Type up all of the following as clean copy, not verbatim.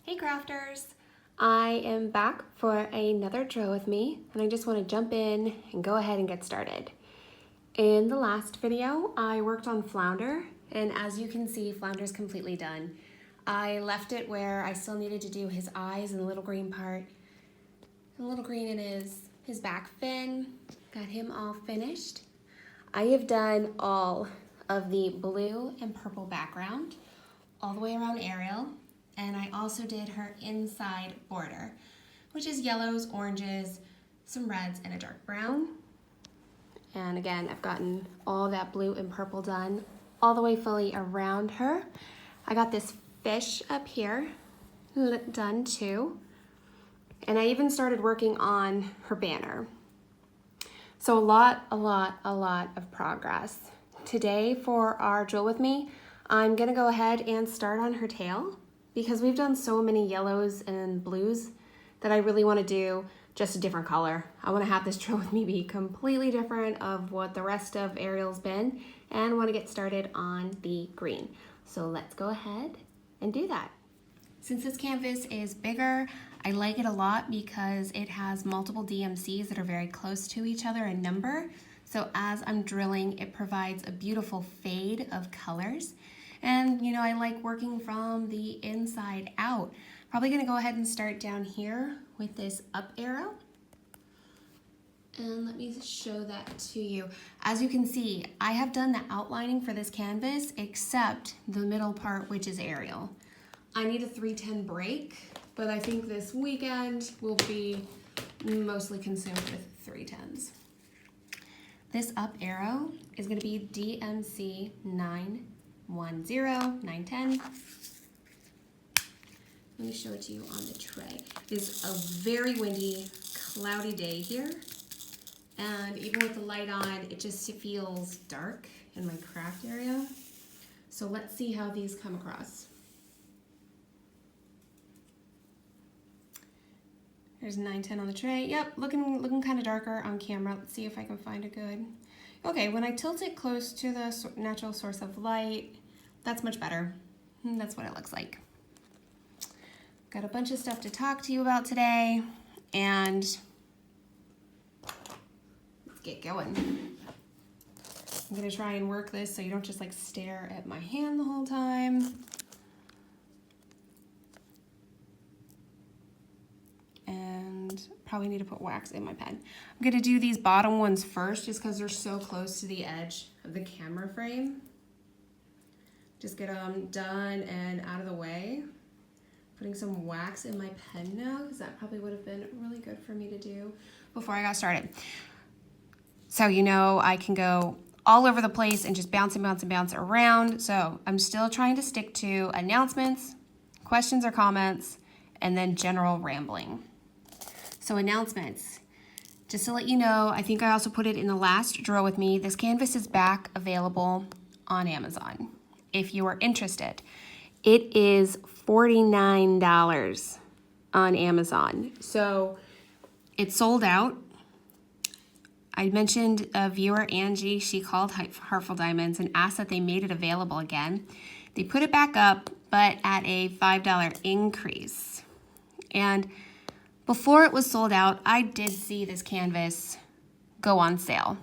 Hey crafters! I am back for another drill with me, and I just want to jump in and go ahead and get started. In the last video, I worked on Flounder, and as you can see, Flounder's completely done. I left it where I still needed to do his eyes and the little green part, and a little green in his back fin. Got him all finished. I have done all of the blue and purple background, all the way around Ariel. And I also did her inside border, which is yellows, oranges, some reds, and a dark brown. And again, I've gotten all that blue and purple done all the way fully around her. I got this fish up here done too. And I even started working on her banner. So a lot of progress. Today for our drill with me, I'm gonna go ahead and start on her tail, because we've done so many yellows and blues that I really want to do just a different color. I want to have this drill with me be completely different of what the rest of Ariel's been, and want to get started on the green. So let's go ahead and do that. Since this canvas is bigger, I like it a lot because it has multiple DMCs that are very close to each other in number. So as I'm drilling, it provides a beautiful fade of colors. And you know, I like working from the inside out. Probably gonna go ahead and start down here with this up arrow. And let me show that to you. As you can see, I have done the outlining for this canvas except the middle part, which is Ariel. I need a 310 break, but I think this weekend will be mostly consumed with 310s. This up arrow is gonna be DMC 910. Let me show it to you on the tray. It is a very windy, cloudy day here. And even with the light on, it just feels dark in my craft area. So let's see how these come across. There's 910 on the tray. Yep, looking kind of darker on camera. Let's see if I can find a good. Okay, when I tilt it close to the natural source of light, that's much better. That's what it looks like. Got a bunch of stuff to talk to you about today, and let's get going. I'm gonna try and work this so you don't just like stare at my hand the whole time. And probably need to put wax in my pen. I'm gonna do these bottom ones first just because they're so close to the edge of the camera frame. Just get them done and out of the way. Putting some wax in my pen now, because that probably would have been really good for me to do before I got started. So you know I can go all over the place and just bounce and bounce and bounce around. So I'm still trying to stick to announcements, questions or comments, and then general rambling. So announcements, just to let you know, I think I also put it in the last drill with me, this canvas is back available on Amazon if you are interested. It is $49 on Amazon. So it's sold out. I mentioned a viewer, Angie, she called Heartful Diamonds and asked that they made it available again. They put it back up, but at a $5 increase. And before it was sold out, I did see this canvas go on sale.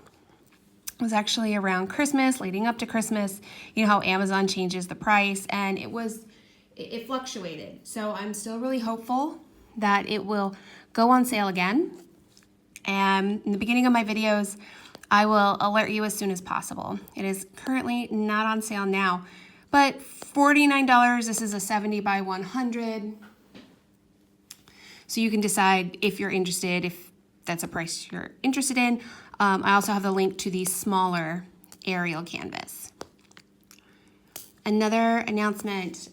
It was actually around Christmas, leading up to Christmas. You know how Amazon changes the price, and it fluctuated. So I'm still really hopeful that it will go on sale again. And in the beginning of my videos, I will alert you as soon as possible. It is currently not on sale now, but $49, this is a 70 by 100. So you can decide if you're interested, if that's a price you're interested in. I also have the link to the smaller Ariel canvas. Another announcement,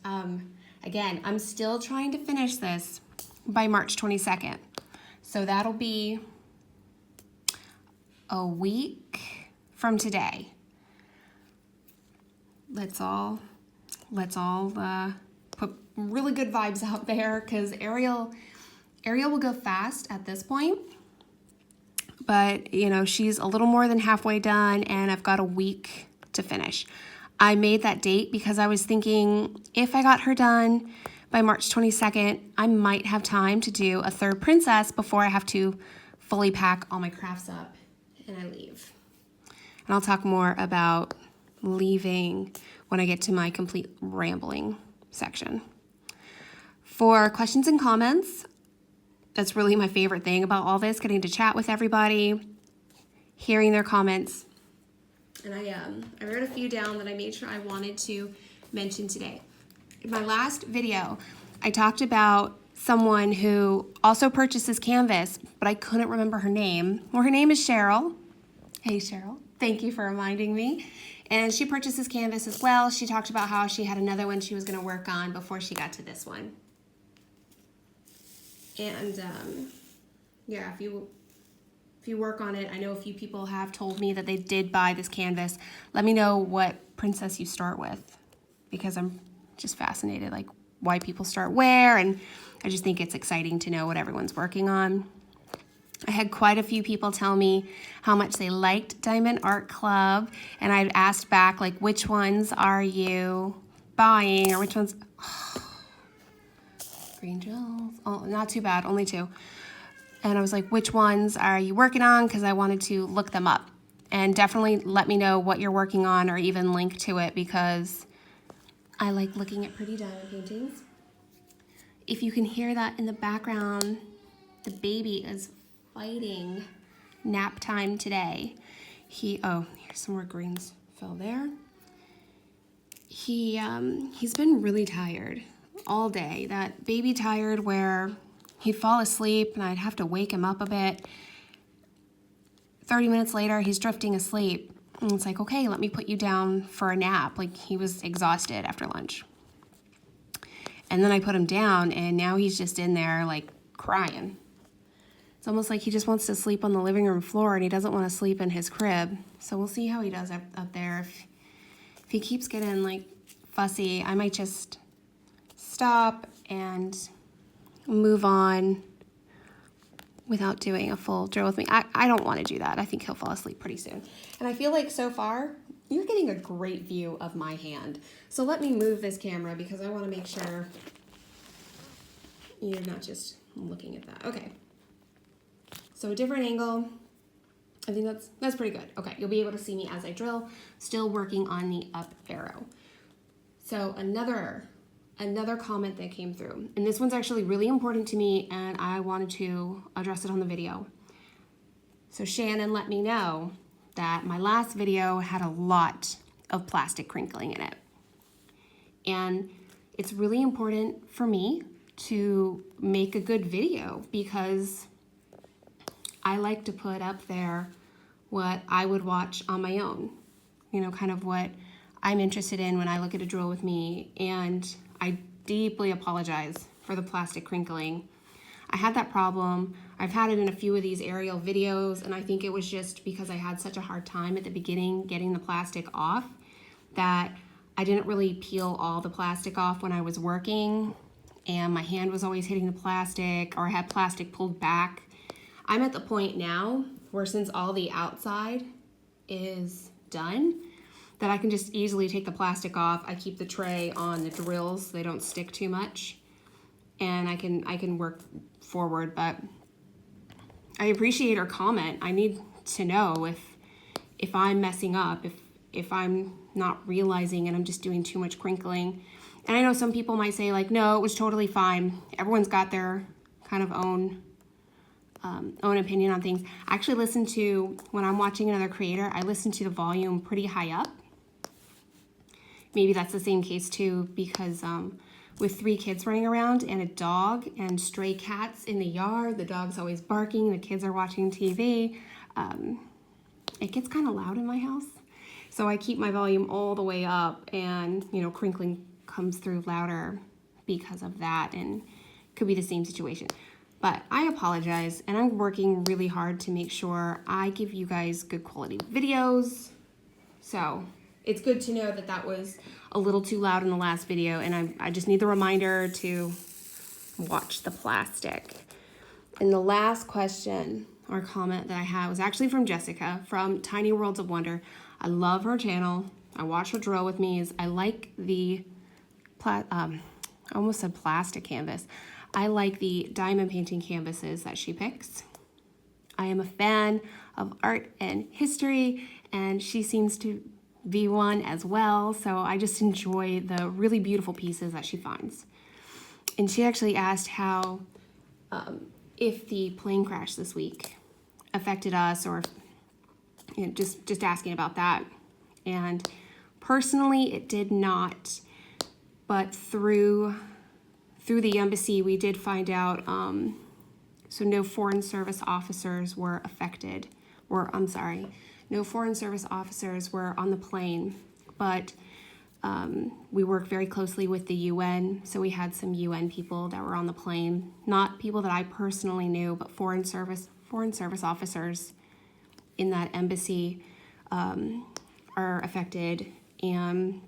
again, I'm still trying to finish this by March 22nd. So that'll be a week from today. Let's all put really good vibes out there, because Ariel will go fast at this point, but you know, she's a little more than halfway done and I've got a week to finish. I made that date because I was thinking if I got her done by March 22nd, I might have time to do a third princess before I have to fully pack all my crafts up and I leave. And I'll talk more about leaving when I get to my complete rambling section. For questions and comments, that's really my favorite thing about all this, getting to chat with everybody, hearing their comments. And I wrote a few down that I made sure I wanted to mention today. In my last video, I talked about someone who also purchased this canvas, but I couldn't remember her name. Well, her name is Cheryl. Hey, Cheryl. Thank you for reminding me. And she purchased this canvas as well. She talked about how she had another one she was going to work on before she got to this one. And yeah, if you work on it, I know a few people have told me that they did buy this canvas. Let me know what princess you start with, because I'm just fascinated, like why people start where, and I just think it's exciting to know what everyone's working on. I had quite a few people tell me how much they liked Diamond Art Club, and I'd asked back, like, which ones are you buying, or which ones, green gels, oh, not too bad, only 2. And I was like, which ones are you working on? Because I wanted to look them up. And definitely let me know what you're working on, or even link to it, because I like looking at pretty diamond paintings. If you can hear that in the background, the baby is fighting nap time today. Oh, here's some more greens fell there. He's been really tired all day. That baby tired where he'd fall asleep and I'd have to wake him up a bit. 30 minutes later, he's drifting asleep. And it's like, okay, let me put you down for a nap. Like, he was exhausted after lunch. And then I put him down, and now he's just in there, like, crying. It's almost like he just wants to sleep on the living room floor, and he doesn't want to sleep in his crib. So we'll see how he does up there. If he keeps getting, like, fussy, I might just stop and move on without doing a full drill with me. I don't want to do that. I think he'll fall asleep pretty soon. And I feel like so far, you're getting a great view of my hand. So let me move this camera because I want to make sure you're not just looking at that. Okay. So a different angle. I think that's pretty good. Okay, you'll be able to see me as I drill. Still working on the up arrow. So another comment that came through, and this one's actually really important to me, and I wanted to address it on the video. So Shannon let me know that my last video had a lot of plastic crinkling in it. And it's really important for me to make a good video because I like to put up there what I would watch on my own, you know, kind of what I'm interested in when I look at a drill with me. And I deeply apologize for the plastic crinkling. I had that problem. I've had it in a few of these Ariel videos, and I think it was just because I had such a hard time at the beginning getting the plastic off that I didn't really peel all the plastic off when I was working, and my hand was always hitting the plastic, or I had plastic pulled back. I'm at the point now where since all the outside is done, that I can just easily take the plastic off. I keep the tray on the drills so they don't stick too much, and I can work forward. But I appreciate her comment. I need to know if I'm messing up, if I'm not realizing and I'm just doing too much crinkling. And I know some people might say, like, no, it was totally fine. Everyone's got their kind of own opinion on things. I actually listen to, when I'm watching another creator, I listen to the volume pretty high up. Maybe that's the same case too, because with 3 kids running around and a dog and stray cats in the yard, the dog's always barking, the kids are watching TV, it gets kind of loud in my house. So I keep my volume all the way up, and, you know, crinkling comes through louder because of that, and could be the same situation. But I apologize, and I'm working really hard to make sure I give you guys good quality videos. So it's good to know that that was a little too loud in the last video, and I just need the reminder to watch the plastic. And the last question or comment that I had was actually from Jessica from Tiny Worlds of Wonder. I love her channel. I watch her drill with me. I like the I almost said plastic canvas. I like the diamond painting canvases that she picks. I am a fan of art and history, and she seems to be one as well, so I just enjoy the really beautiful pieces that she finds. And she actually asked how, if the plane crash this week affected us, or just asking about that. And personally, it did not, but through the embassy, we did find out, so no foreign service officers were affected, or I'm sorry, no foreign service officers were on the plane, but we work very closely with the UN, so we had some UN people that were on the plane, not people that I personally knew, but foreign service officers in that embassy are affected. And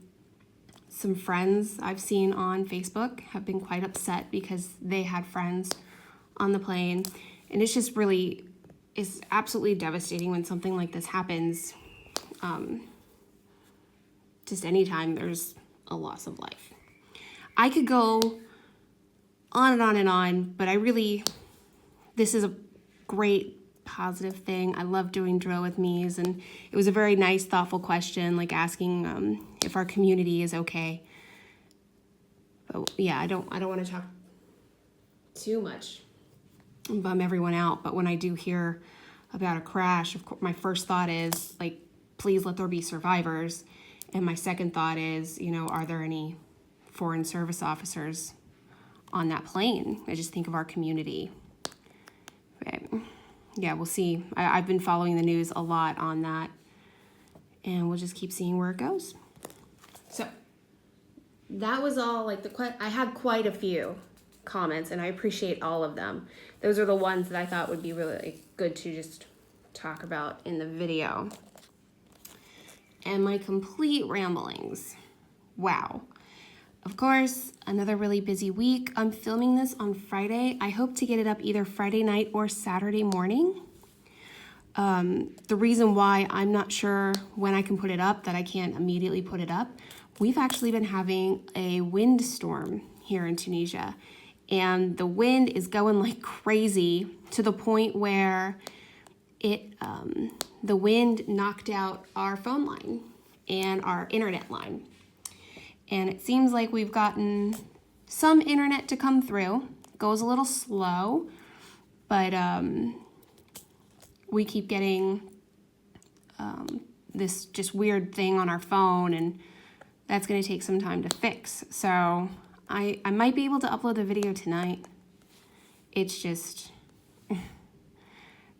some friends I've seen on Facebook have been quite upset because they had friends on the plane, and it's just really, it's absolutely devastating when something like this happens. Just anytime there's a loss of life. I could go on and on and on, but this is a great positive thing. I love doing Drill With Me's, and it was a very nice, thoughtful question, like asking if our community is okay. But yeah, I don't want to talk too much and bum everyone out, but when I do hear about a crash, of course, my first thought is, like, please let there be survivors. And my second thought is, are there any foreign service officers on that plane? I just think of our community. But yeah, we'll see. I've been following the news a lot on that, and we'll just keep seeing where it goes. So that was all, I had quite a few comments, and I appreciate all of them. Those are the ones that I thought would be really good to just talk about in the video. And my complete ramblings. Wow. Of course, another really busy week. I'm filming this on Friday. I hope to get it up either Friday night or Saturday morning. The reason why I'm not sure when I can put it up, that I can't immediately put it up, we've actually been having a windstorm here in Tunisia. And the wind is going like crazy, to the point where the wind knocked out our phone line and our internet line. And it seems like we've gotten some internet to come through. It goes a little slow, but we keep getting this just weird thing on our phone, and that's going to take some time to fix. So I might be able to upload the video tonight. It's just,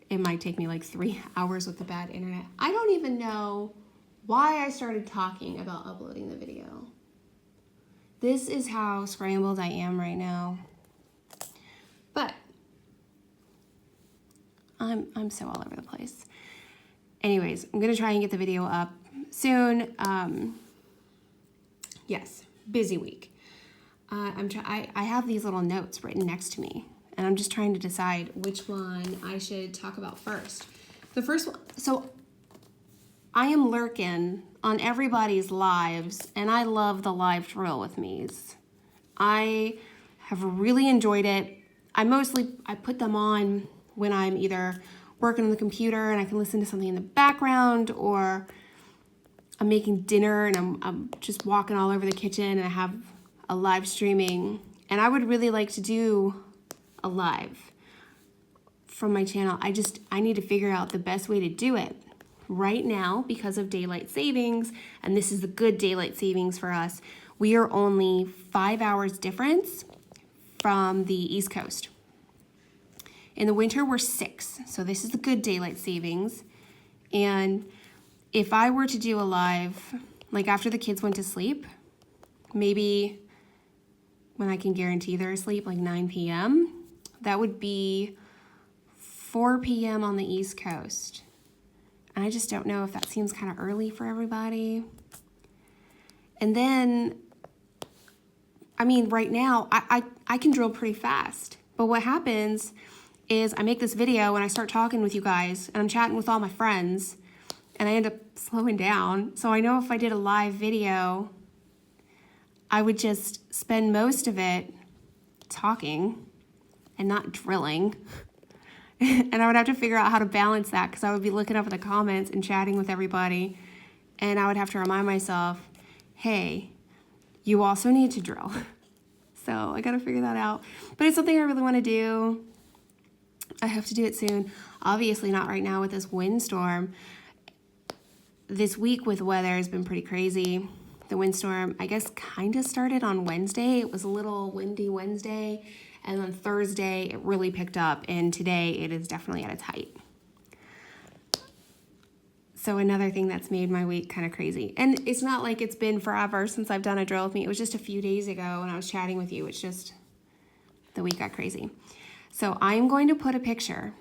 it might take me like 3 hours with the bad internet. I don't even know why I started talking about uploading the video. This is how scrambled I am right now. But I'm so all over the place. Anyways, I'm gonna try and get the video up soon. Yes, busy week. I have these little notes written next to me, and I'm just trying to decide which one I should talk about first. The first one, so I am lurking on everybody's lives, and I love the live Drill With Me's. I have really enjoyed it. I put them on when I'm either working on the computer and I can listen to something in the background, or I'm making dinner and I'm just walking all over the kitchen and I have a live streaming. And I would really like to do a live from my channel. I need to figure out the best way to do it. Right now, because of daylight savings, and this is the good daylight savings for us, we are only 5 hours difference from the East Coast. In the winter, we're 6, so this is the good daylight savings. And if I were to do a live, like after the kids went to sleep, maybe when I can guarantee they're asleep, like 9 p.m., that would be 4 p.m. on the East Coast. And I just don't know if that seems kind of early for everybody. And then, I mean, right now, I can drill pretty fast. But what happens is I make this video and I start talking with you guys, and I'm chatting with all my friends, and I end up slowing down. So I know if I did a live video, I would just spend most of it talking and not drilling. And I would have to figure out how to balance that because I would be looking up in the comments and chatting with everybody. And I would have to remind myself, hey, you also need to drill. So I got to figure that out. But it's something I really want to do. I have to do it soon. Obviously not right now with this windstorm. This week with weather has been pretty crazy. The windstorm, I guess, kind of started on Wednesday. It was a little windy Wednesday. And then Thursday, it really picked up. And today, it is definitely at its height. So another thing that's made my week kind of crazy. And it's not like it's been forever since I've done a drill with me. It was just a few days ago when I was chatting with you. It's just the week got crazy. So I'm going to put a picture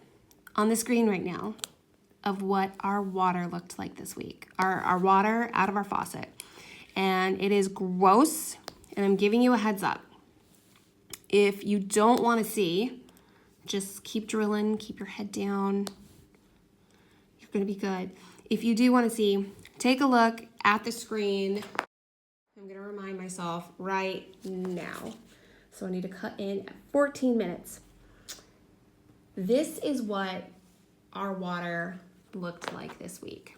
on the screen right now of what our water looked like this week. Our water out of our faucet. And it is gross. And I'm giving you a heads up. If you don't want to see, just keep drilling, keep your head down. You're going to be good. If you do want to see, take a look at the screen. I'm going to remind myself right now. So I need to cut in at 14 minutes. This is what our water looked like this week.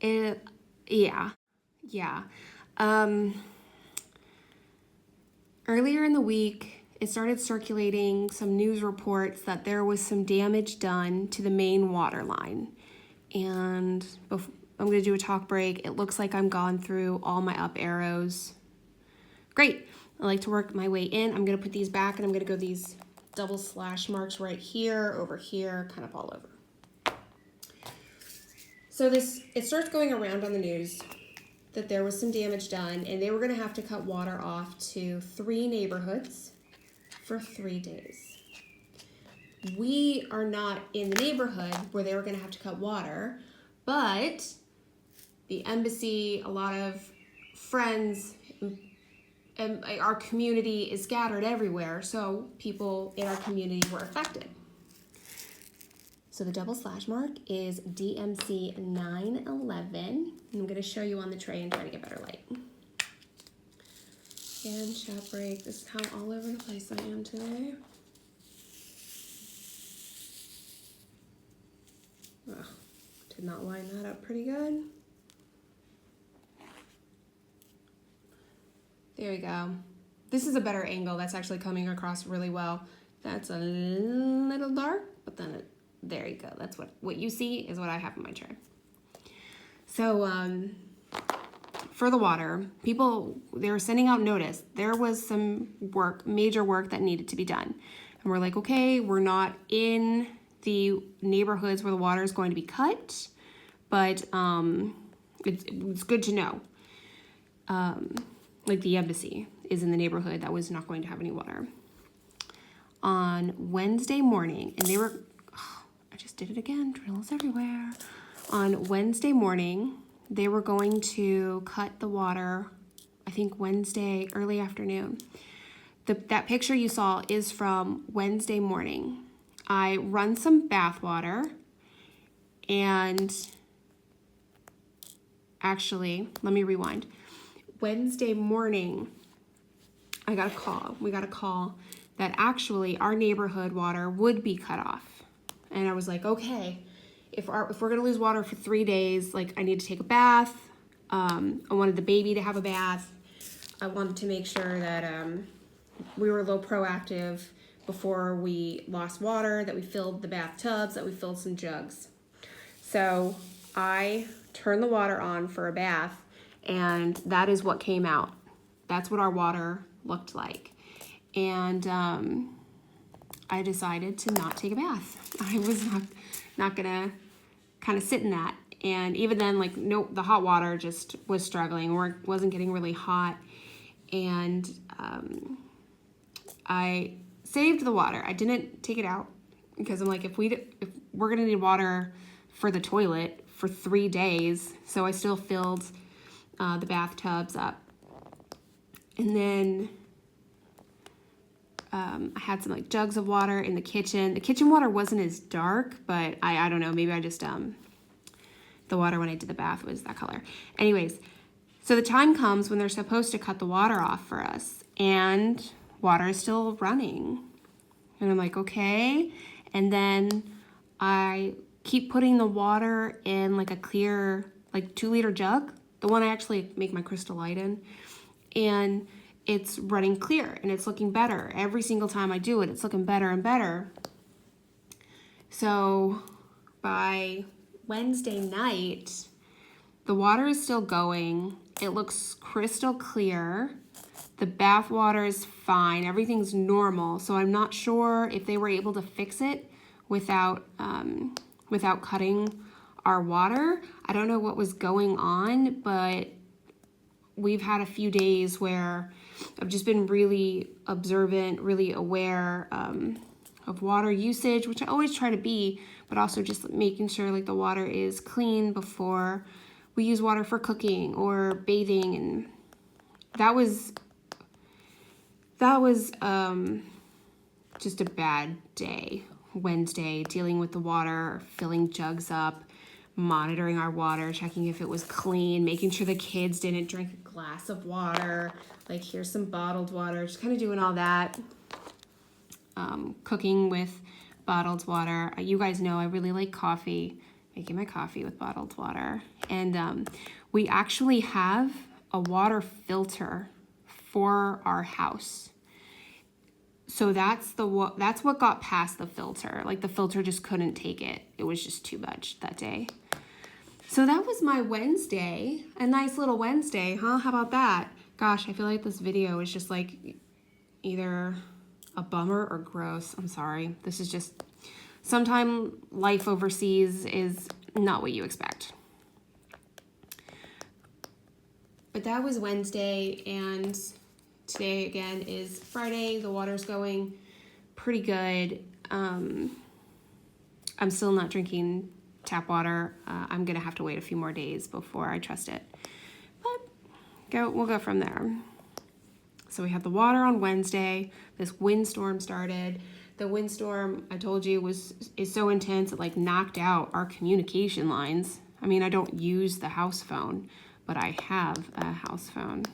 Yeah. Earlier in the week, it started circulating some news reports that there was some damage done to the main water line. And I'm going to do a talk break. It looks like I'm gone through all my up arrows. Great. I like to work my way in. I'm going to put these back and I'm going to go these double slash marks right here, over here, kind of all over. So it starts going around on the news that there was some damage done and they were going to have to cut water off to 3 neighborhoods for 3 days. We are not in the neighborhood where they were going to have to cut water, but the embassy, a lot of friends, and our community is scattered everywhere, so people in our community were affected. So the double slash mark is DMC 911. I'm going to show you on the tray and try to get better light. And shot break. This is how all over the place I am today. Well, did not line that up pretty good. There we go. This is a better angle. That's actually coming across really well. That's a little dark, but then there you go. That's what you see is what I have in my tray. So, for the water, they were sending out notice. There was some major work that needed to be done. And we're like, okay, we're not in the neighborhoods where the water is going to be cut, but it's good to know. Like the embassy is in the neighborhood that was not going to have any water. On Wednesday morning, and I just did it again, drills everywhere. On Wednesday morning, they were going to cut the water, I think Wednesday, early afternoon. That picture you saw is from Wednesday morning. I run some bath water, and actually, let me rewind. Wednesday morning, we got a call that actually our neighborhood water would be cut off. And I was like, okay, if we're gonna lose water for 3 days, like I need to take a bath. I wanted the baby to have a bath. I wanted to make sure that we were a little proactive before we lost water, that we filled the bathtubs, that we filled some jugs. So I turned the water on for a bath, and that is what came out. That's what our water looked like. And I decided to not take a bath. I was not gonna kind of sit in that. And even then, like, nope, the hot water just was struggling, or wasn't getting really hot. And I saved the water. I didn't take it out because I'm like, if we're gonna need water for the toilet for 3 days, so I still filled the bathtubs up. And then I had some like jugs of water in the kitchen. The kitchen water wasn't as dark, but I don't know, maybe I just the water when I did the bath was that color. Anyways, So the time comes when they're supposed to cut the water off for us, and water is still running. And I'm like, okay. And then I keep putting the water in like a clear, like 2-liter jug, the one I actually make my Crystal Light in. And it's running clear and it's looking better. Every single time I do it, it's looking better and better. So by Wednesday night, the water is still going. It looks crystal clear. The bath water is fine. Everything's normal. So I'm not sure if they were able to fix it without cutting our water. I don't know what was going on, but we've had a few days where I've just been really observant, really aware of water usage, which I always try to be, but also just making sure like the water is clean before we use water for cooking or bathing. And that was just a bad day. Wednesday, dealing with the water, filling jugs up, monitoring our water, checking if it was clean, making sure the kids didn't drink a glass of water, like here's some bottled water, just kind of doing all that. Cooking with bottled water. You guys know I really like coffee, making my coffee with bottled water. And we actually have a water filter for our house. So that's what got past the filter. Like the filter just couldn't take it. It was just too much that day. So that was my Wednesday. A nice little Wednesday, huh? How about that? Gosh, I feel like this video is just like either a bummer or gross. I'm sorry. This is just, sometimes life overseas is not what you expect. But that was Wednesday, and today again is Friday. The water's going pretty good. I'm still not drinking tap water. I'm gonna have to wait a few more days before I trust it. But we'll go from there. So we had the water on Wednesday. This windstorm started. The windstorm, I told you, is so intense it like knocked out our communication lines. I mean, I don't use the house phone, but I have a house phone.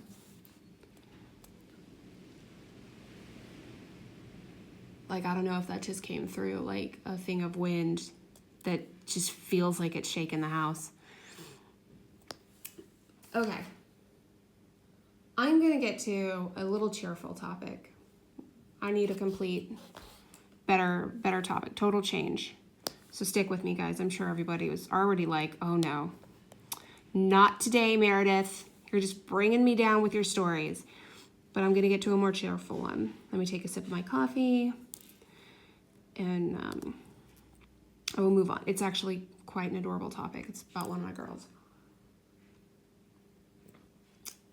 Like, I don't know if that just came through, like a thing of wind that just feels like it's shaking the house. Okay. I'm gonna get to a little cheerful topic. I need a complete, better topic, total change. So stick with me, guys. I'm sure everybody was already like, oh no, not today, Meredith. You're just bringing me down with your stories. But I'm gonna get to a more cheerful one. Let me take a sip of my coffee and I will move on. It's actually quite an adorable topic. It's about one of my girls.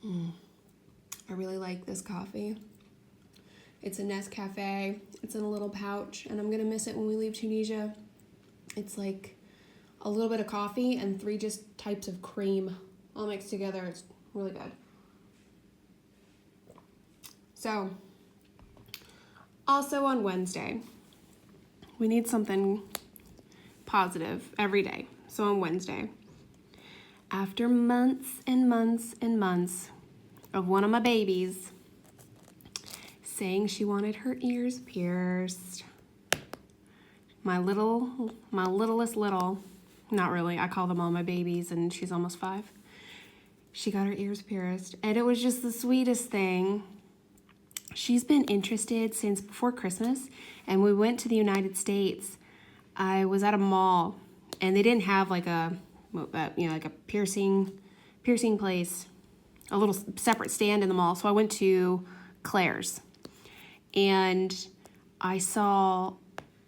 I really like this coffee. It's a Nescafe. It's in a little pouch, and I'm gonna miss it when we leave Tunisia. It's like a little bit of coffee and 3 just types of cream all mixed together. It's really good. So, also on Wednesday, we need something positive every day. So on Wednesday, after months and months and months of one of my babies saying she wanted her ears pierced, my littlest little, not really, I call them all my babies, and she's almost 5. She got her ears pierced, and it was just the sweetest thing. She's been interested since before Christmas, and we went to the United States. I was at a mall, and they didn't have like a piercing place, a little separate stand in the mall. So I went to Claire's, and I saw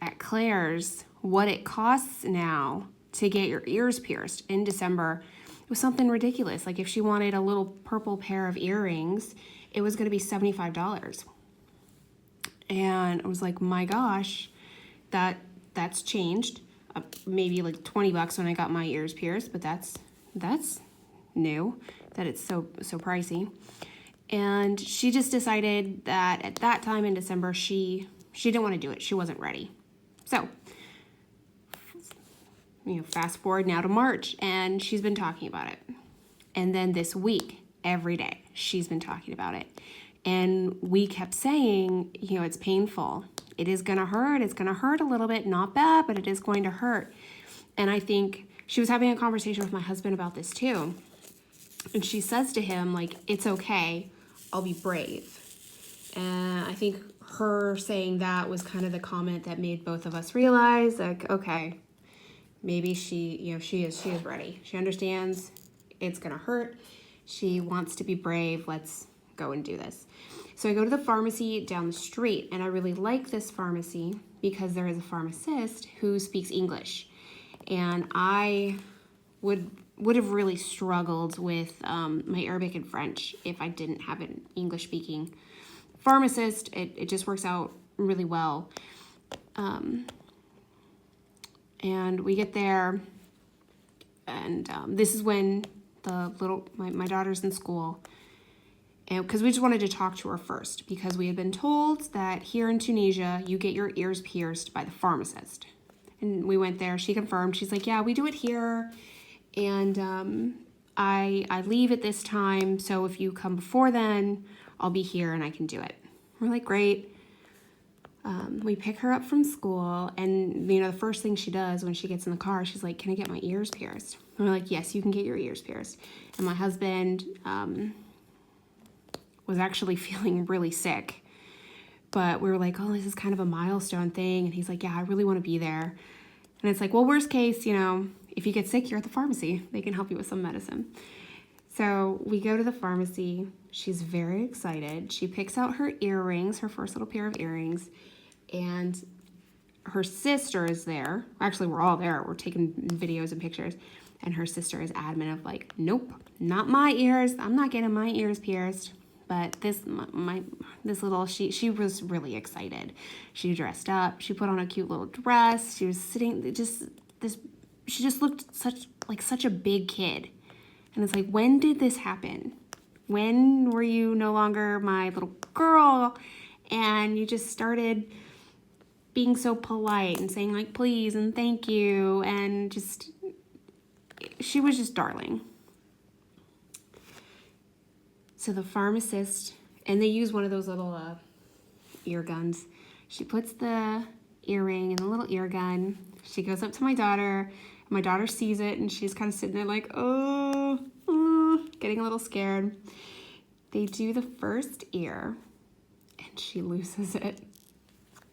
at Claire's what it costs now to get your ears pierced in December. It was something ridiculous. Like if she wanted a little purple pair of earrings, it was going to be $75. And I was like, my gosh, that's changed. Maybe like $20 when I got my ears pierced, but that's new that it's so pricey. And she just decided that at that time in December, she didn't want to do it. She wasn't ready. So, fast forward now to March, and she's been talking about it. And then this week, every day. She's been talking about it. And we kept saying, you know, it's painful. It is going to hurt. It's going to hurt a little bit. Not bad, but it is going to hurt. And I think she was having a conversation with my husband about this too. And she says to him, like, it's okay. I'll be brave. And I think her saying that was kind of the comment that made both of us realize, like, okay, maybe she, you know, she is ready. She understands it's going to hurt. She wants to be brave. Let's go and do this. So I go to the pharmacy down the street, and I really like this pharmacy because there is a pharmacist who speaks English. And I would have really struggled with my Arabic and French if I didn't have an English-speaking pharmacist. It just works out really well. And we get there, and this is when my daughter's in school, and because we just wanted to talk to her first, because we had been told that here in Tunisia you get your ears pierced by the pharmacist. And we went there. She confirmed. She's like, yeah, we do it here, and I leave at this time, so if you come before then, I'll be here and I can do it. We're like, great. We pick her up from school, and you know, the first thing she does when she gets in the car, she's like, can I get my ears pierced? And we're like, yes, you can get your ears pierced. And my husband was actually feeling really sick, but we were like, oh, this is kind of a milestone thing. And he's like, yeah, I really want to be there. And it's like, well, worst case, you know, if you get sick, you're at the pharmacy. They can help you with some medicine. So we go to the pharmacy. She's very excited. She picks out her earrings, her first little pair of earrings, and her sister is there. Actually, we're all there. We're taking videos and pictures. And her sister is adamant of like, nope, not my ears. I'm not getting my ears pierced. But this little, she was really excited. She dressed up. She put on a cute little dress. She was sitting, she just looked such a big kid. And it's like, when did this happen? When were you no longer my little girl and you just started being so polite and saying like, please and thank you, and just, she was just darling. So the pharmacist, and they use one of those little ear guns. She puts the earring in the little ear gun. She goes up to my daughter. My daughter sees it, and she's kind of sitting there like, oh, getting a little scared. They do the first ear, and she loses it.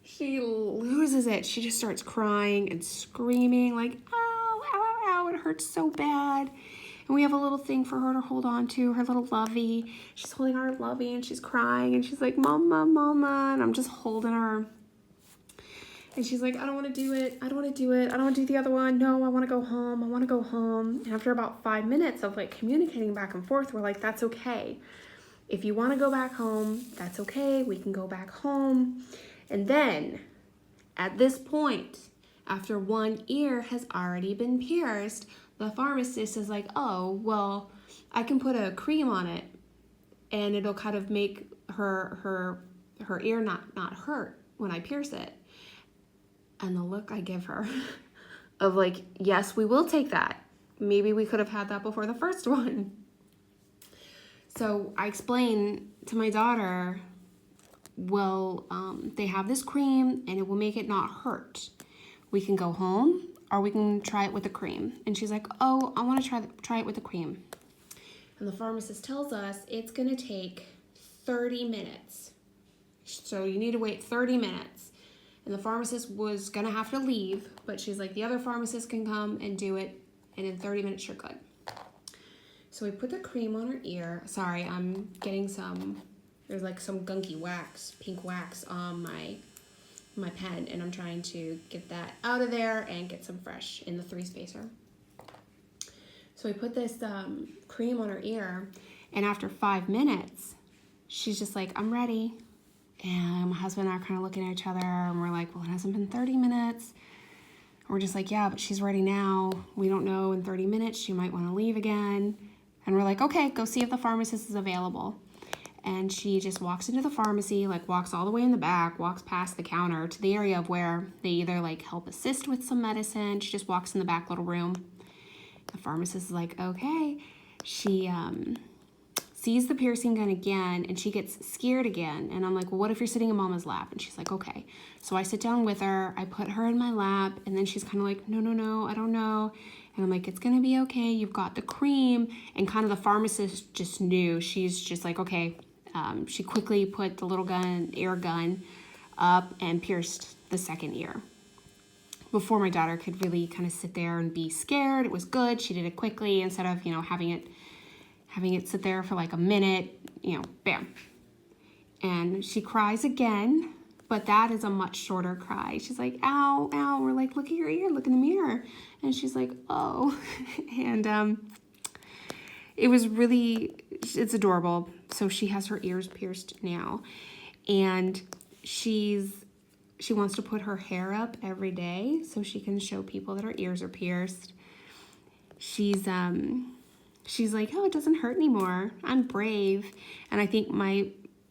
She loses it. She just starts crying and screaming like, ow, ow, ow, ow, it hurts so bad. And we have a little thing for her to hold on to, her little lovey. She's holding our lovey, and she's crying, and she's like, mama, mama, and I'm just holding her. And she's like, I don't want to do it. I don't want to do it. I don't want to do the other one. No, I want to go home. I want to go home. And after about 5 minutes of like communicating back and forth, we're like, that's okay. If you want to go back home, that's okay. We can go back home. And then at this point, after one ear has already been pierced, the pharmacist is like, oh, well, I can put a cream on it and it'll kind of make her ear not hurt when I pierce it. And the look I give her of like, yes, we will take that. Maybe we could have had that before the first one. So I explain to my daughter, well, they have this cream and it will make it not hurt. We can go home or we can try it with the cream. And she's like, oh, I want to try it with the cream. And the pharmacist tells us it's going to take 30 minutes. So you need to wait 30 minutes. And the pharmacist was going to have to leave, but she's like, the other pharmacist can come and do it, and in 30 minutes you're good. So we put the cream on her ear. Sorry, I'm getting there's like some gunky wax, pink wax on my pen, and I'm trying to get that out of there and get some fresh in the 3-spacer. So we put this cream on her ear, and after 5 minutes, she's just like, I'm ready. And my husband and I are kind of looking at each other, and we're like, well, it hasn't been 30 minutes. And we're just like, yeah, but she's ready now. We don't know, in 30 minutes, she might want to leave again. And we're like, okay, go see if the pharmacist is available. And she just walks into the pharmacy, like walks all the way in the back, walks past the counter to the area of where they either like help assist with some medicine. She just walks in the back little room. The pharmacist is like, okay. She sees the piercing gun again, and she gets scared again. And I'm like, well, what if you're sitting in Mama's lap? And she's like, okay. So I sit down with her, I put her in my lap, and then she's kind of like, no, I don't know. And I'm like, it's gonna be okay, you've got the cream. And kind of the pharmacist just knew. She's just like, okay. She quickly put the little air gun up and pierced the second ear. Before my daughter could really kind of sit there and be scared. It was good. She did it quickly instead of, having it sit there for like a minute, bam. And she cries again, but that is a much shorter cry. She's like, ow, ow. We're like, look at your ear, look in the mirror. And she's like, oh. And it was really, it's adorable. So she has her ears pierced now. And she wants to put her hair up every day so she can show people that her ears are pierced. She's like, oh, it doesn't hurt anymore. I'm brave. And I think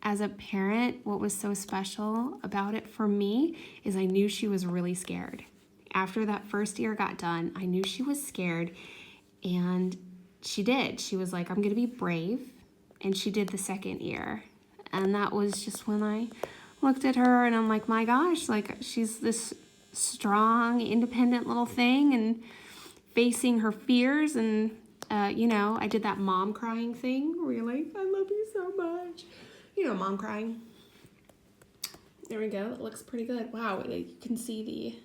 as a parent, what was so special about it for me is I knew she was really scared. After that first ear got done, I knew she was scared, and she did. She was like, I'm going to be brave. And she did the second ear. And that was just when I looked at her and I'm like, my gosh, like she's this strong, independent little thing and facing her fears. And, I did that mom crying thing where you're like, I love you so much. Mom crying. There we go. It looks pretty good. Wow. You can see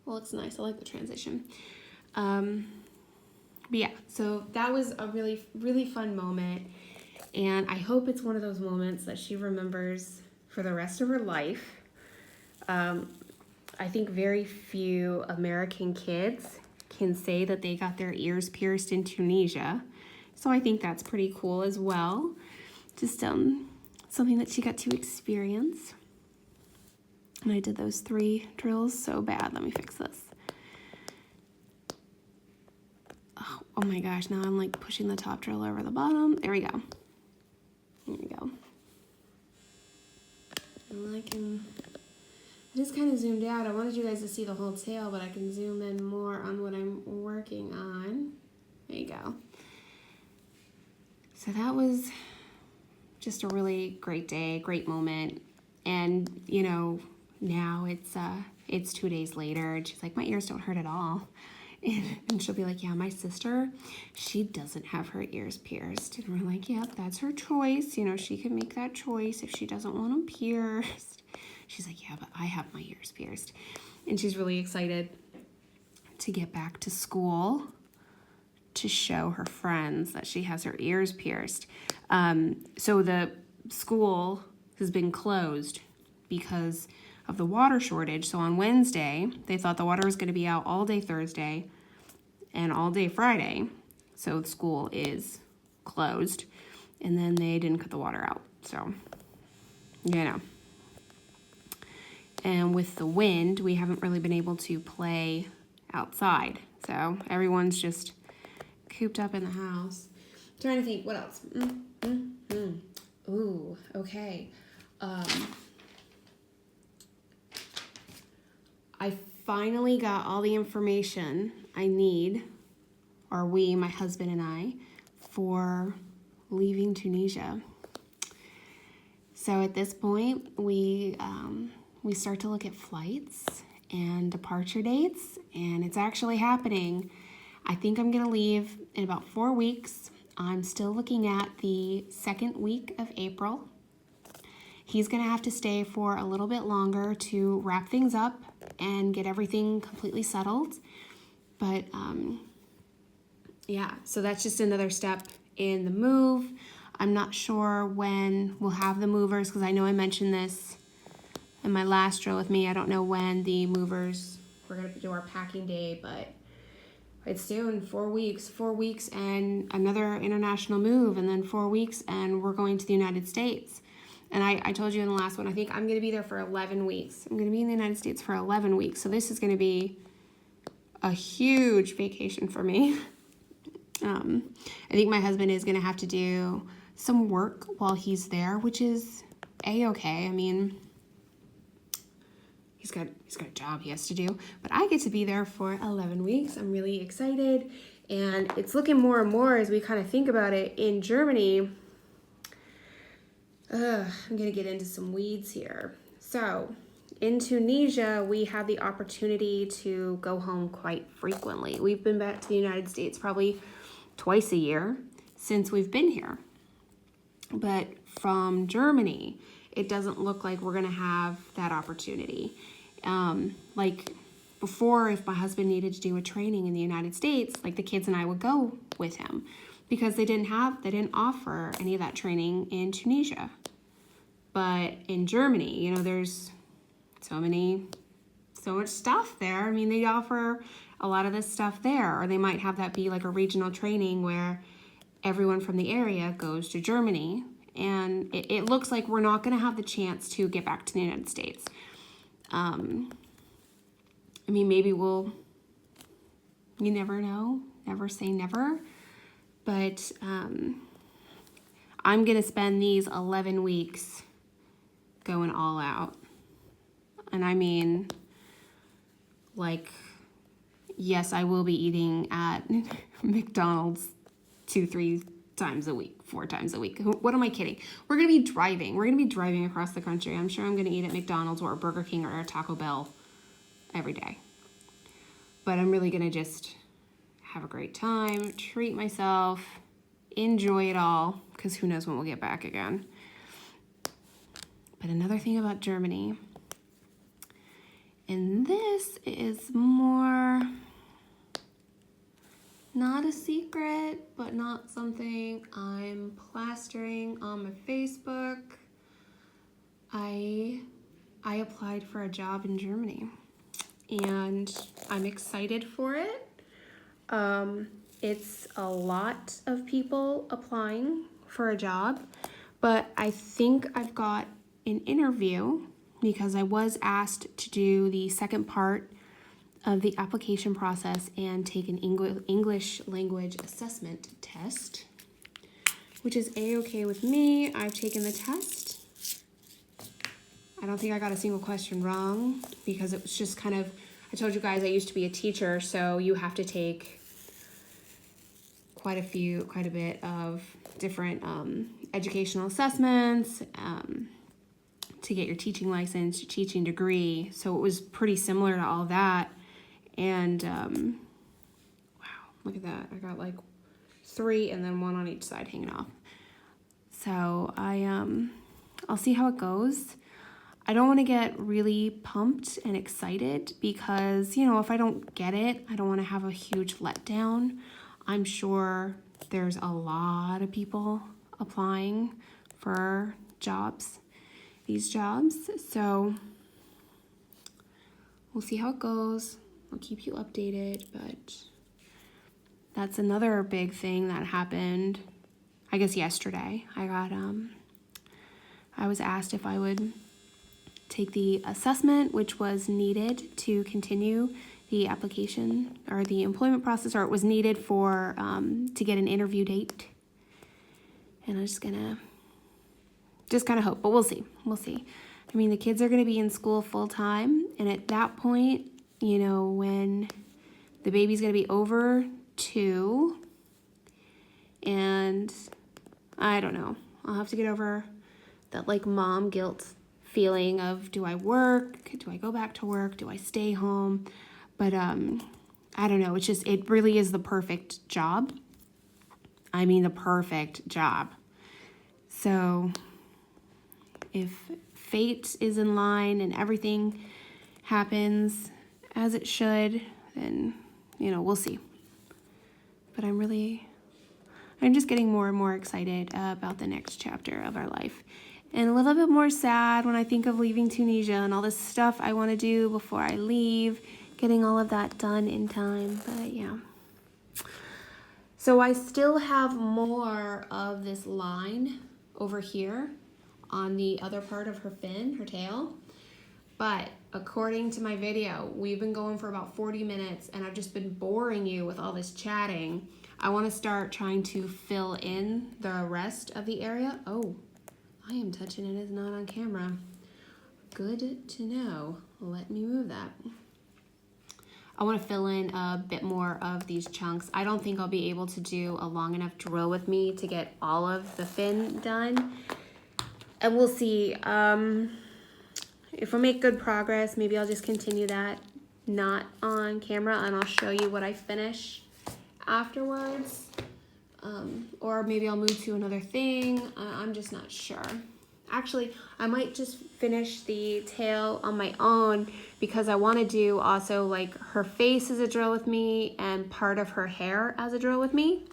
well, it's nice. I like the transition. But yeah, so that was a really, really fun moment. And I hope it's one of those moments that she remembers for the rest of her life. I think very few American kids can say that they got their ears pierced in Tunisia. So I think that's pretty cool as well. Just something that she got to experience. And I did those 3 drills so bad. Let me fix this. Oh my gosh, now I'm like pushing the top drill over the bottom. There we go. There we go. And I just kind of zoomed out. I wanted you guys to see the whole tail, but I can zoom in more on what I'm working on. There you go. So that was just a really great day, great moment. And, now it's 2 days later, and she's like, my ears don't hurt at all. And she'll be like, yeah, my sister, she doesn't have her ears pierced. And we're like, yep, that's her choice. She can make that choice if she doesn't want them pierced. She's like, yeah, but I have my ears pierced. And she's really excited to get back to school to show her friends that she has her ears pierced. So the school has been closed because of the water shortage. So on Wednesday, they thought the water was going to be out all day Thursday and all day Friday. So the school is closed, and then they didn't cut the water out. So, And with the wind, we haven't really been able to play outside. So everyone's just cooped up in the house. I'm trying to think, what else? Ooh, okay. I finally got all the information I need, or my husband and I, for leaving Tunisia. So at this point, we start to look at flights and departure dates, and it's actually happening. I think I'm going to leave in about 4 weeks. I'm still looking at the 2nd week of April. He's going to have to stay for a little bit longer to wrap things up and get everything completely settled. But yeah, so that's just another step in the move. I'm not sure when we'll have the movers, because I know I mentioned this in my last drill with me. I don't know when the movers, we're going to do our packing day, but it's soon. 4 weeks and another international move, and then 4 weeks and we're going to the United States. And I told you in the last one, I think I'm going to be there for 11 weeks. I'm going to be in the United States for 11 weeks. So this is going to be a huge vacation for me. I think my husband is going to have to do some work while he's there, which is A-okay. I mean, he's got a job he has to do. But I get to be there for 11 weeks. I'm really excited. And it's looking more and more as we kind of think about it in Germany. I'm gonna get into some weeds here. So, in Tunisia, we had the opportunity to go home quite frequently. We've been back to the United States probably twice a year since we've been here. But from Germany, it doesn't look like we're gonna have that opportunity. Like before, if my husband needed to do a training in the United States, like the kids and I would go with him because they didn't offer any of that training in Tunisia. But in Germany, you know, there's so much stuff there. I mean, they offer a lot of this stuff there, or they might have that be like a regional training where everyone from the area goes to Germany. And it looks like we're not going to have the chance to get back to the United States. I mean, maybe you never know, never say never. But I'm going to spend these 11 weeks going all out. And I mean, like, yes, I will be eating at McDonald's 2-3 times a week, 4 times a week. What am I kidding? We're going to be driving. We're going to be driving across the country. I'm sure I'm going to eat at McDonald's or Burger King or Taco Bell every day. But I'm really going to just have a great time, treat myself, enjoy it all, because who knows when we'll get back again. But another thing about Germany, and this is more not a secret, but not something I'm plastering on my Facebook. I applied for a job in Germany, and I'm excited for it. It's a lot of people applying for a job, but I think I've got an interview because I was asked to do the second part of the application process and take an English language assessment test, which is a-okay with me. I've taken the test. I don't think I got a single question wrong because it was just kind of, I told you guys I used to be a teacher, so you have to take quite a bit of different educational assessments to get your teaching license, your teaching degree. So it was pretty similar to all that. And wow, look at that. I got like 3 and then 1 on each side hanging off. So I'll see how it goes. I don't want to get really pumped and excited because, you know, if I don't get it, I don't want to have a huge letdown. I'm sure there's a lot of people applying for these jobs. So we'll see how it goes. I'll keep you updated, but that's another big thing that happened, I guess yesterday. I was asked if I would take the assessment, which was needed to continue the application or the employment process, or it was needed for to get an interview date. And I'm just kind of hope, but we'll see. I mean, the kids are gonna be in school full time, and at that point, you know, when the baby's gonna be over 2, and I don't know, I'll have to get over that like mom guilt feeling of, do I work? Do I go back to work? Do I stay home? But I don't know, it really is the perfect job. I mean, the perfect job. So if fate is in line and everything happens as it should, then, you know, we'll see. But I'm just getting more and more excited about the next chapter of our life. And a little bit more sad when I think of leaving Tunisia and all this stuff I want to do before I leave, getting all of that done in time, but yeah. So I still have more of this line over here on the other part of her fin, her tail. But according to my video, we've been going for about 40 minutes and I've just been boring you with all this chatting. I want to start trying to fill in the rest of the area. Oh, I am touching it, it's not on camera. Good to know. Let me move that. I want to fill in a bit more of these chunks. I don't think I'll be able to do a long enough drill with me to get all of the fin done. And we'll see. If I make good progress, maybe I'll just continue that, not on camera, and I'll show you what I finish afterwards. Or maybe I'll move to another thing. I'm just not sure. Actually, I might just finish the tail on my own because I want to do also like her face as a drill with me and part of her hair as a drill with me.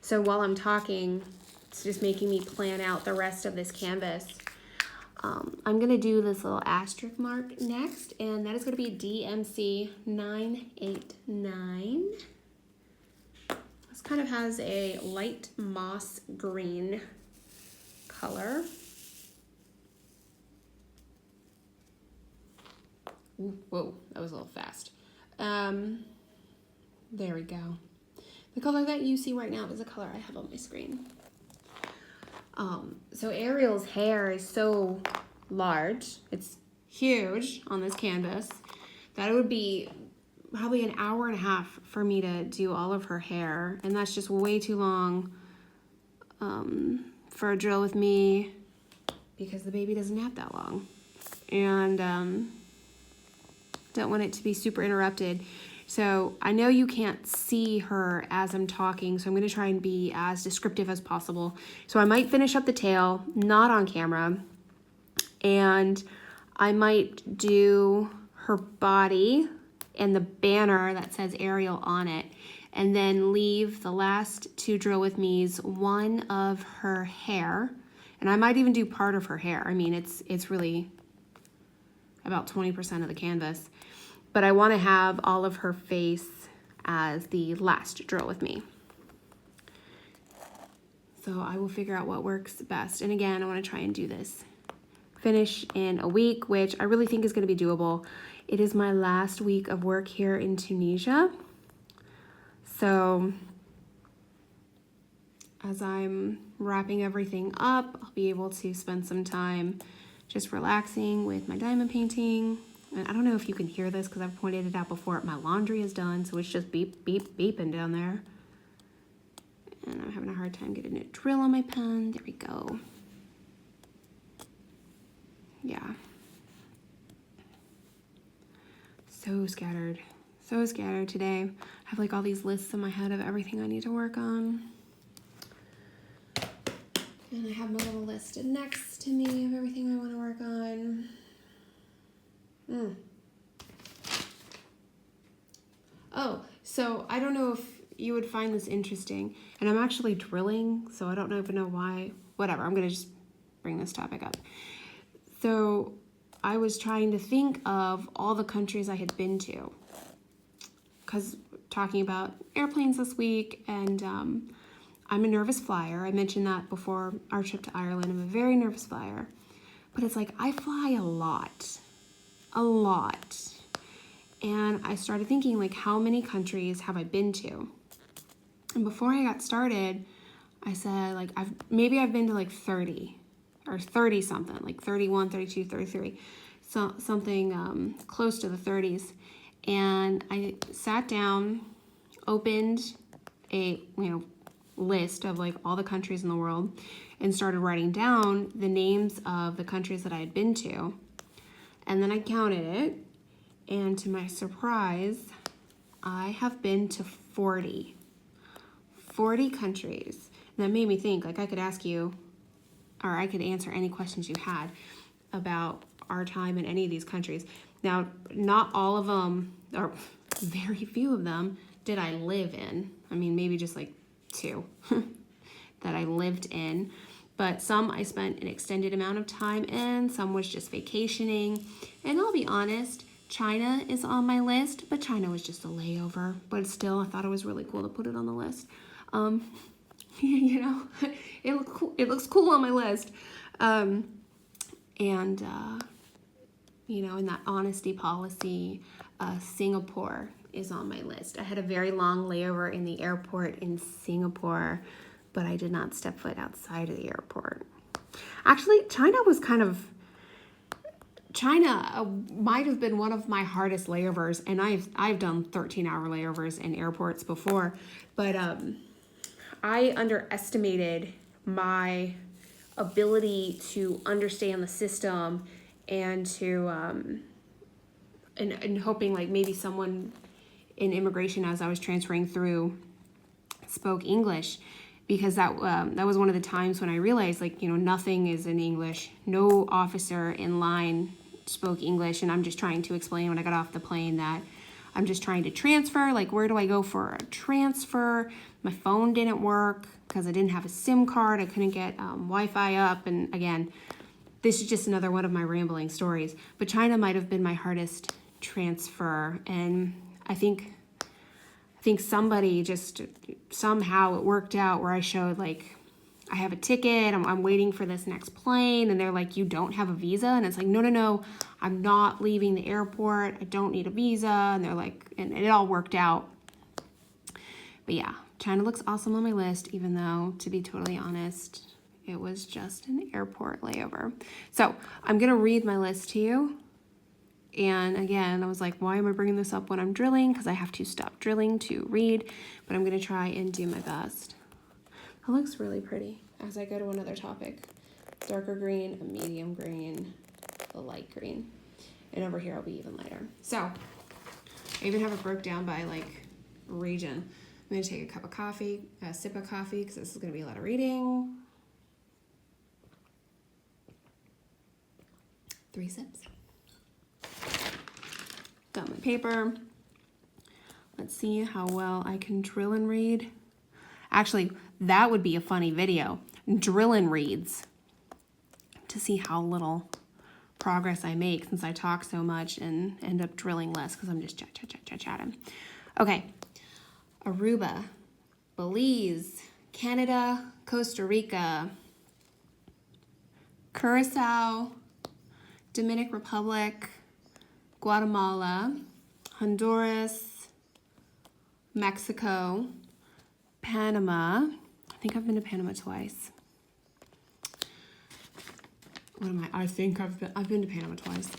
So while I'm talking, it's just making me plan out the rest of this canvas. I'm going to do this little asterisk mark next, and that is going to be DMC 989. This kind of has a light moss green color. Ooh, whoa, that was a little fast. There we go. The color that you see right now is the color I have on my screen. So Ariel's hair is so large, it's huge on this canvas, that it would be probably an hour and a half for me to do all of her hair, and that's just way too long for a drill with me because the baby doesn't nap that long, and don't want it to be super interrupted. So I know you can't see her as I'm talking, so I'm going to try and be as descriptive as possible. So I might finish up the tail, not on camera, and I might do her body and the banner that says Ariel on it, and then leave the last two drill with me's, one of her hair, and I might even do part of her hair. I mean, it's really about 20% of the canvas. But I want to have all of her face as the last drill with me. So I will figure out what works best. And again, I want to try and do this finish in a week, which I really think is going to be doable. It is my last week of work here in Tunisia. So as I'm wrapping everything up, I'll be able to spend some time just relaxing with my diamond painting. And I don't know if you can hear this because I've pointed it out before. My laundry is done, so it's just beep, beep, beeping down there. And I'm having a hard time getting a drill on my pen. There we go. Yeah. So scattered today. I have like all these lists in my head of everything I need to work on. And I have my little list next to me of everything I want to work on. Oh, so I don't know if you would find this interesting, and I'm actually drilling, so I don't even know why. Whatever, I'm gonna just bring this topic up. So I was trying to think of all the countries I had been to, because talking about airplanes this week, and I'm a nervous flyer. I mentioned that before our trip to Ireland. I'm a very nervous flyer, but it's like I fly a lot. And I started thinking, like, how many countries have I been to? And before I got started, I said, like, I've been to like 30 or 30 something, like 31, 32, 33, so something close to the 30s. And I sat down, opened a list of like all the countries in the world, and started writing down the names of the countries that I had been to. And then I counted it, and to my surprise, I have been to 40 countries. And that made me think, like, I could ask you, or I could answer any questions you had about our time in any of these countries. Now, not all of them, or very few of them, did I live in. I mean, maybe just like 2 that I lived in. But some I spent an extended amount of time in, some was just vacationing. And I'll be honest, China is on my list, but China was just a layover. But still, I thought it was really cool to put it on the list. It looks cool on my list. In that honesty policy, Singapore is on my list. I had a very long layover in the airport in Singapore, but I did not step foot outside of the airport. Actually, China might have been one of my hardest layovers, and I've done 13-hour layovers in airports before, but I underestimated my ability to understand the system and to and hoping like maybe someone in immigration as I was transferring through spoke English, because that was one of the times when I realized, like, you know, nothing is in English. No officer in line spoke English, and I'm just trying to explain when I got off the plane that I'm just trying to transfer. Like, where do I go for a transfer? My phone didn't work because I didn't have a SIM card. I couldn't get Wi-Fi up. And again, this is just another one of my rambling stories. But China might have been my hardest transfer, and I think somebody just somehow it worked out where I showed like I have a ticket, I'm waiting for this next plane, and they're like, you don't have a visa? And it's like, no, I'm not leaving the airport, I don't need a visa. And they're like, and it all worked out. But yeah, China looks awesome on my list, even though, to be totally honest, it was just an airport layover. So I'm gonna read my list to you. And again, I was like, why am I bringing this up when I'm drilling? Because I have to stop drilling to read, but I'm gonna try and do my best. It looks really pretty as I go to another topic. Darker green, a medium green, a light green. And over here, I'll be even lighter. So I even have it broke down by like region. I'm gonna take a cup of coffee, a sip of coffee, because this is gonna be a lot of reading. 3 sips. Got my paper. Let's see how well I can drill and read. Actually, that would be a funny video. Drill and reads. To see how little progress I make since I talk so much and end up drilling less because I'm just chatting. Okay. Aruba, Belize, Canada, Costa Rica, Curacao, Dominican Republic, Guatemala, Honduras, Mexico, Panama. I think I've been to Panama twice. What am I? I think I've been to Panama twice.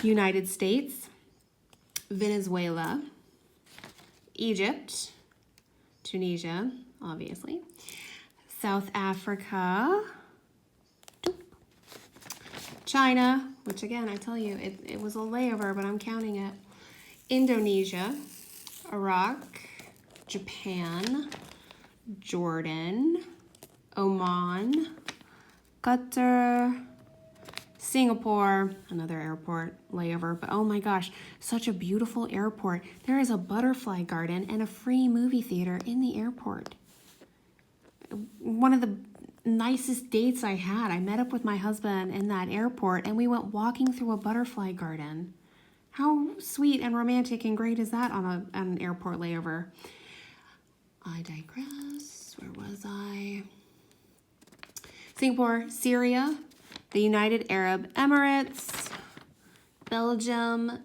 United States, Venezuela, Egypt, Tunisia, obviously, South Africa, China, which again, I tell you, it was a layover, but I'm counting it. Indonesia, Iraq, Japan, Jordan, Oman, Qatar, Singapore, another airport layover, but oh my gosh, such a beautiful airport. There is a butterfly garden and a free movie theater in the airport. One of the nicest dates I had. I met up with my husband in that airport and we went walking through a butterfly garden. How sweet and romantic and great is that on an airport layover? I digress. Where was I? Singapore, Syria, the United Arab Emirates, Belgium,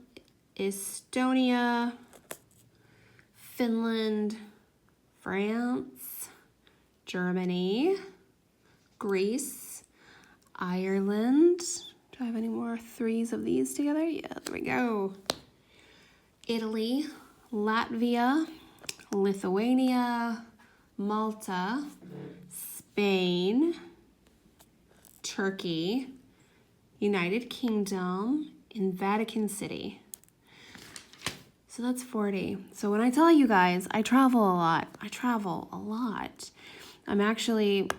Estonia, Finland, France, Germany, Greece, Ireland. Do I have any more 3s of these together? Yeah, there we go. Italy, Latvia, Lithuania, Malta, Spain, Turkey, United Kingdom, and Vatican City. So that's 40. So when I tell you guys, I travel a lot. I'm actually,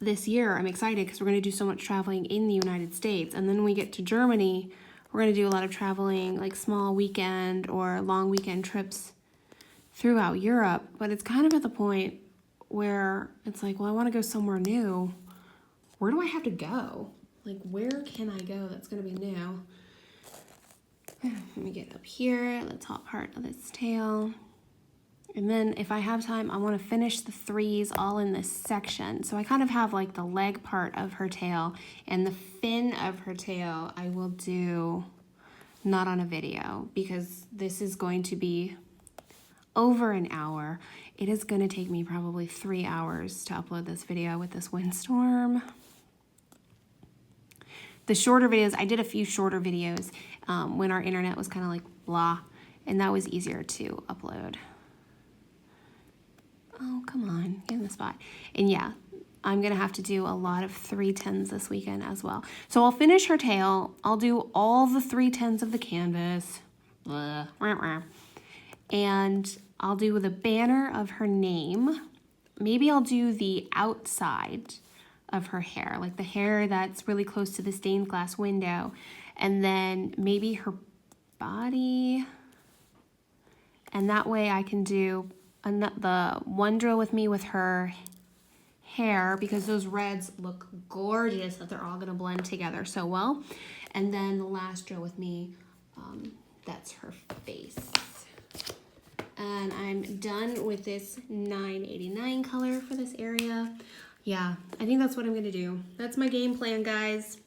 this year, I'm excited because we're going to do so much traveling in the United States. And then when we get to Germany, we're going to do a lot of traveling, like small weekend or long weekend trips throughout Europe. But it's kind of at the point where it's like, well, I want to go somewhere new. Where do I have to go? Like, where can I go that's going to be new? Let me get up here, the top part of this tail. And then if I have time, I want to finish the 3s all in this section. So I kind of have like the leg part of her tail, and the fin of her tail I will do not on a video because this is going to be over an hour. It is going to take me probably 3 hours to upload this video with this windstorm. The shorter videos, I did a few shorter videos when our internet was kind of like blah, and that was easier to upload. Oh, come on, get in the spot. And yeah, I'm gonna have to do a lot of 310s this weekend as well. So I'll finish her tail. I'll do all the 310s of the canvas. Blah, rah, rah. And I'll do the banner of her name. Maybe I'll do the outside of her hair, like the hair that's really close to the stained glass window. And then maybe her body. And that way I can do the one drill with me with her hair, because those reds look gorgeous that they're all gonna blend together so well. And then the last drill with me, that's her face. And I'm done with this 989 color for this area. Yeah, I think that's what I'm gonna do. That's my game plan, guys.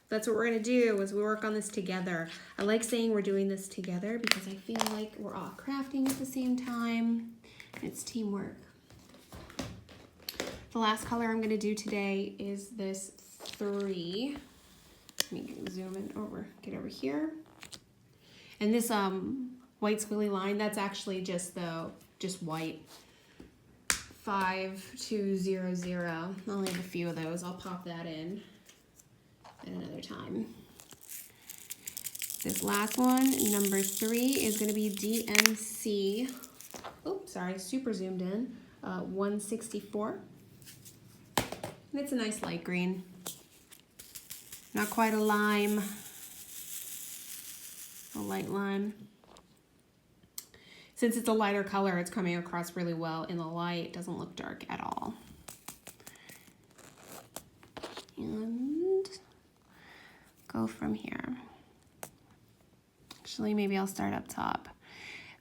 That's what we're gonna do, is we work on this together. I like saying we're doing this together because I feel like we're all crafting at the same time. It's teamwork. The last color I'm gonna do today is this 3. Let me zoom in over, get over here. And this white squiggly line, that's actually just white. 5200. I only have a few of those. I'll pop that in at another time. This last one, number 3, is gonna be DMC. Oh, sorry, super zoomed in. 164. And it's a nice light green. Not quite a lime. A light lime. Since it's a lighter color, it's coming across really well in the light. It doesn't look dark at all. And go from here. Actually, maybe I'll start up top.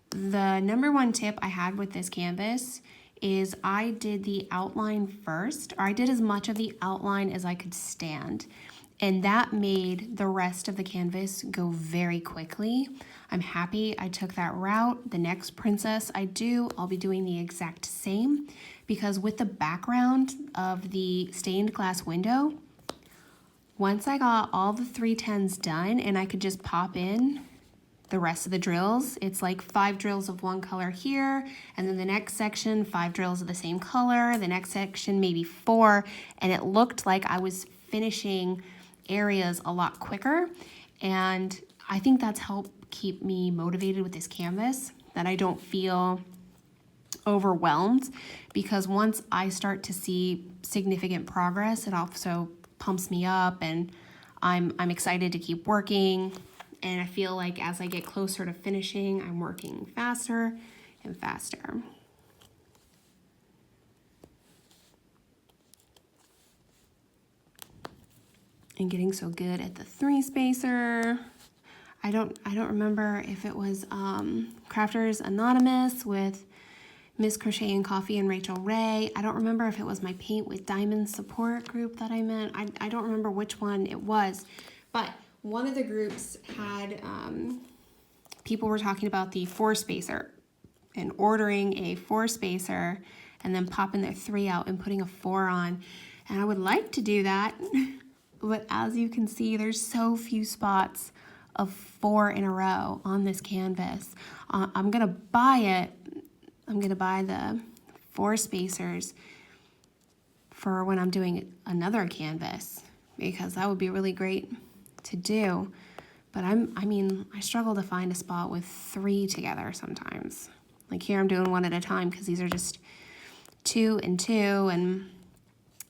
The number 1 tip I had with this canvas is I did the outline first, or I did as much of the outline as I could stand. And that made the rest of the canvas go very quickly. I'm happy I took that route. The next princess I'll be doing the exact same, because with the background of the stained glass window, once I got all the 310s done and I could just pop in the rest of the drills, it's like 5 drills of one color here, and then the next section, 5 drills of the same color, the next section maybe 4, and it looked like I was finishing areas a lot quicker. And I think that's helped keep me motivated with this canvas, that I don't feel overwhelmed, because once I start to see significant progress, it also pumps me up, and I'm excited to keep working. And I feel like as I get closer to finishing, I'm working faster and faster. And getting so good at the 3 spacer. I don't remember if it was Crafters Anonymous with Miss Crochet and Coffee and Rachel Ray. I don't remember if it was my Paint with Diamonds support group that I meant. I don't remember which one it was, but one of the groups had, people were talking about the 4 spacer and ordering a 4 spacer and then popping their 3 out and putting a 4 on. And I would like to do that, but as you can see, there's so few spots of 4 in a row on this canvas. I'm gonna buy it. I'm gonna buy the 4 spacers for when I'm doing another canvas, because that would be really great to do. But I struggle to find a spot with 3 together sometimes. Like here I'm doing 1 at a time because these are just 2 and 2, and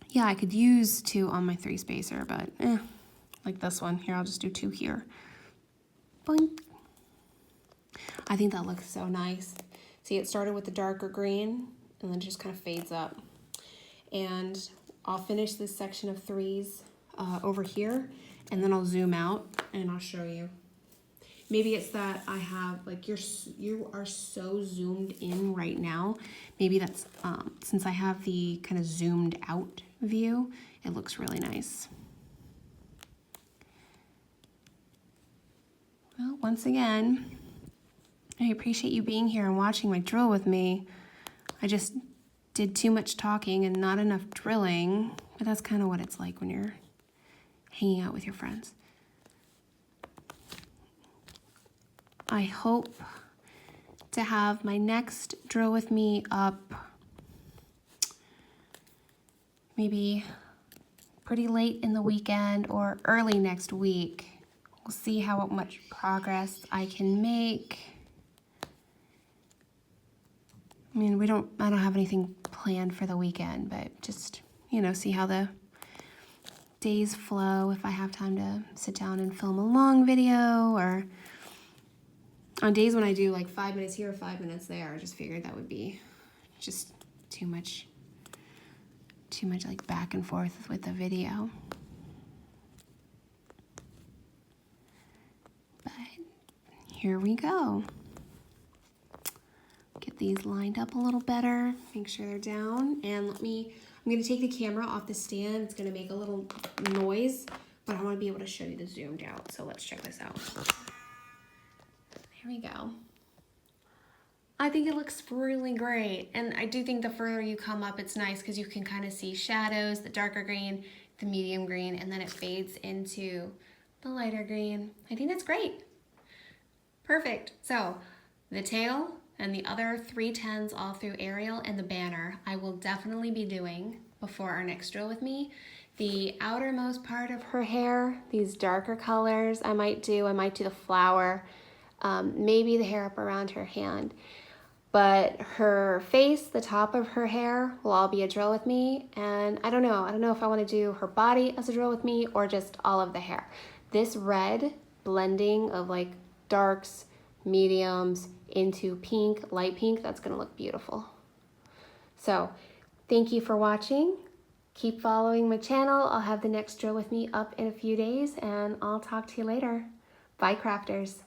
yeah, I could use 2 on my 3 spacer, but like this one here, I'll just do 2 here. Boink. I think that looks so nice. See, it started with the darker green and then just kind of fades up. And I'll finish this section of 3s over here, and then I'll zoom out and I'll show you. Maybe it's that I have, like, you are so zoomed in right now. Maybe that's, since I have the kind of zoomed out view, it looks really nice. Well, once again, I appreciate you being here and watching my drill with me. I just did too much talking and not enough drilling, but that's kind of what it's like when you're hanging out with your friends. I hope to have my next drill with me up maybe pretty late in the weekend or early next week. We'll see how much progress I can make. I mean, I don't have anything planned for the weekend, but just, you know, see how the days flow, if I have time to sit down and film a long video, or on days when I do like 5 minutes here, 5 minutes there. I just figured that would be just too much like back and forth with the video. But here we go. Get these lined up a little better, make sure they're down, and I'm gonna take the camera off the stand. It's gonna make a little noise, but I wanna be able to show you the zoomed out, so let's check this out. There we go. I think it looks really great, and I do think the further you come up, it's nice because you can kind of see shadows, the darker green, the medium green, and then it fades into the lighter green. I think that's great. Perfect. So the tail and the other 3 tens all through Ariel and the banner, I will definitely be doing before our next drill with me. The outermost part of her hair, these darker colors, I might do the flower, maybe the hair up around her hand. But her face, the top of her hair will all be a drill with me. And I don't know if I want to do her body as a drill with me or just all of the hair. This red blending of like darks, mediums into pink, light pink, that's going to look beautiful. So thank you for watching. Keep following my channel. I'll have the next drill with me up in a few days, and I'll talk to you later. Bye, crafters.